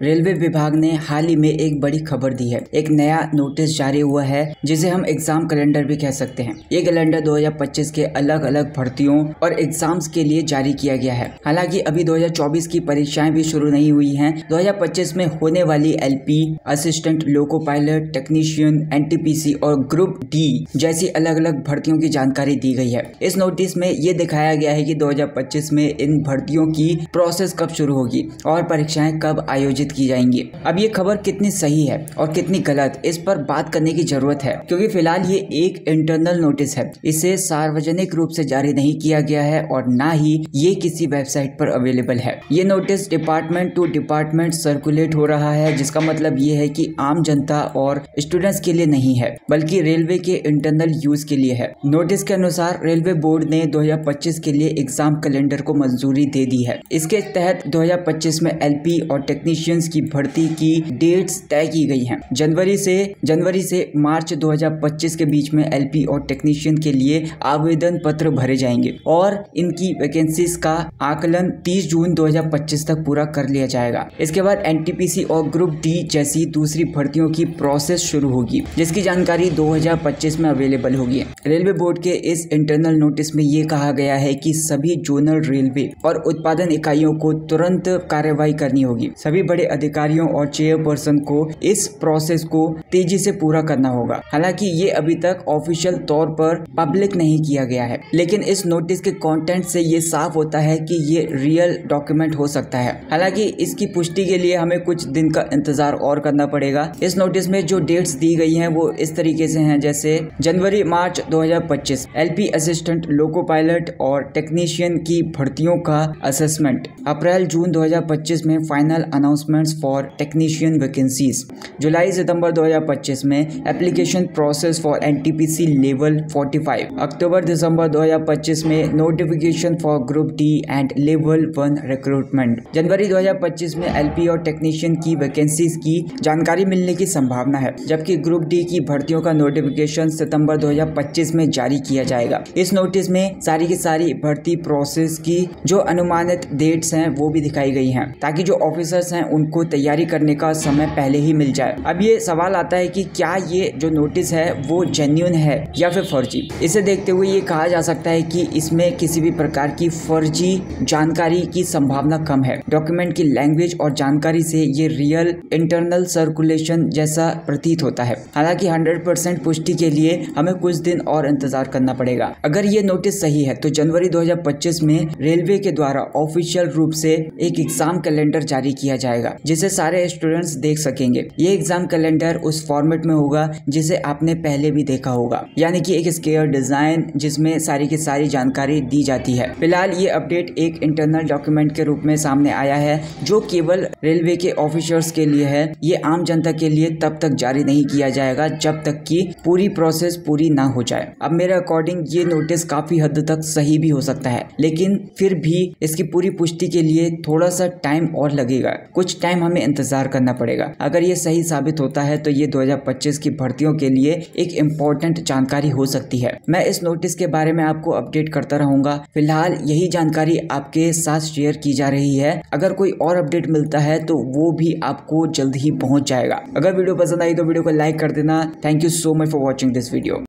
Railway विभाग ने हाल ही में एक बड़ी खबर दी है। एक नया नोटिस जारी हुआ है जिसे हम एग्जाम कैलेंडर भी कह सकते हैं। ये कैलेंडर 2025 के अलग अलग भर्तियों और एग्जाम्स के लिए जारी किया गया है। हालांकि अभी 2024 की परीक्षाएं भी शुरू नहीं हुई हैं। 2025 में होने वाली LP, assistant loco pilot, technician, NTPC और ग्रुप डी जैसी अलग अलग भर्तियों की जानकारी दी गई है। इस नोटिस में ये दिखाया गया है कि 2025 में इन भर्तियों की प्रोसेस कब शुरू होगी और परीक्षाएं कब आयोजित की जाएंगी। अब ये खबर कितनी सही है और कितनी गलत, इस पर बात करने की जरूरत है, क्योंकि फिलहाल ये एक इंटरनल नोटिस है। इसे सार्वजनिक रूप से जारी नहीं किया गया है और ना ही ये किसी वेबसाइट पर अवेलेबल है। ये notice department to department circulate हो रहा है, जिसका मतलब ये है कि आम जनता और स्टूडेंट्स के लिए नहीं है, बल्कि रेलवे के इंटरनल यूज के लिए है। नोटिस के अनुसार रेलवे बोर्ड ने 2025 के लिए एग्जाम कैलेंडर को मंजूरी दे दी है। इसके तहत 2025 में एलपी और टेक्नीशियंस की भर्ती की डेट्स तय की गई हैं। जनवरी से मार्च 2025 के बीच में एलपी और टेक्नीशियन के लिए आवेदन पत्र भरे जाएंगे और इनकी वैकेंसीज का आकलन 30 जून 2025 तक पूरा कर लिया जाएगा। इसके बाद एनटीपीसी और ग्रुप डी जैसी दूसरी भर्तियों की प्रोसेस शुरू होगी, जिसकी जानकारी 2025 में अवेलेबल होगी। रेलवे बोर्ड के इस इंटरनल नोटिस में ये कहा गया है कि सभी जोनल रेलवे और उत्पादन इकाइयों को तुरंत कार्रवाई करनी होगी। सभी बड़े अधिकारियों और चेयरपर्सन को इस प्रोसेस को तेजी से पूरा करना होगा। हालांकि ये अभी तक ऑफिशियल तौर पर पब्लिक नहीं किया गया है, लेकिन इस नोटिस के कंटेंट से ये साफ होता है कि ये रियल डॉक्यूमेंट हो सकता है। हालांकि इसकी पुष्टि के लिए हमें कुछ दिन का इंतजार और करना पड़ेगा। इस नोटिस में जो डेट्स दी गई हैं वो इस तरीके से हैं, जैसे जनवरी मार्च 2025 एलपी, असिस्टेंट लोको पायलट और टेक्नीशियन की भर्तियों का असेसमेंट। अप्रैल जून 2025 में final announcements for technician vacancies. जुलाई सितंबर 2025 में application process for NTPC level 45। अक्टूबर दिसंबर 2025 में notification for group D and level 1 recruitment. जनवरी 2025 में एलपी और टेक्नीशियन की वैकेंसीज की जानकारी मिलने की संभावना है, जबकि ग्रुप डी की भर्तियों का नोटिफिकेशन सितंबर 2025 में जारी किया जाएगा। इस नोटिस में सारी की सारी भर्ती प्रोसेस की जो अनुमानित डेट्स हैं वो भी दिखाई गई हैं, ताकि जो ऑफिसर्स हैं उनको तैयारी करने का समय पहले ही मिल जाए। अब ये सवाल आता है कि क्या ये जो नोटिस है वो जेन्युइन है या फिर फर्जी। इसे देखते हुए ये कहा जा सकता है कि इसमें किसी भी प्रकार की फर्जी जानकारी की संभावना कम है। डॉक्यूमेंट की लैंग्वेज और जानकारी से ये रियल इंटरनल सर्कुलेशन जैसा प्रतीत होता है। हालांकि 100% पुष्टि के लिए हमें कुछ दिन और इंतजार करना पड़ेगा। अगर ये नोटिस सही है तो जनवरी 2025 में रेलवे के द्वारा ऑफिशियल रूप से एक एग्जाम कैलेंडर जारी किया जाएगा, जिसे सारे स्टूडेंट्स देख सकेंगे। ये एग्जाम कैलेंडर उस फॉर्मेट में होगा जिसे आपने पहले भी देखा होगा, यानी कि एक स्क्वायर डिजाइन जिसमें सारी की सारी जानकारी दी जाती है। फिलहाल ये अपडेट एक इंटरनल डॉक्यूमेंट के रूप में सामने आया है, जो केवल रेलवे के ऑफिसर्स के लिए है। ये आम जनता के लिए तब तक जारी नहीं किया जाएगा जब तक कि पूरी प्रोसेस पूरी ना हो जाए। अब मेरे अकॉर्डिंग ये नोटिस काफी हद तक सही भी हो सकता है, लेकिन फिर भी इसकी पूरी पुष्टि के लिए थोड़ा सा टाइम और लगेगा। कुछ टाइम हमें इंतजार करना पड़ेगा। अगर ये सही साबित होता है तो ये 2025 की भर्तियों के लिए एक इम्पोर्टेंट जानकारी हो सकती है। मैं इस नोटिस के बारे में आपको अपडेट करता रहूंगा। फिलहाल यही जानकारी आपके साथ शेयर की जा रही है। अगर कोई और अपडेट मिलता है तो वो भी आपको जल्द ही पहुंच जाएगा। अगर वीडियो पसंद आई तो वीडियो को लाइक कर देना। Thank you so much for watching this video.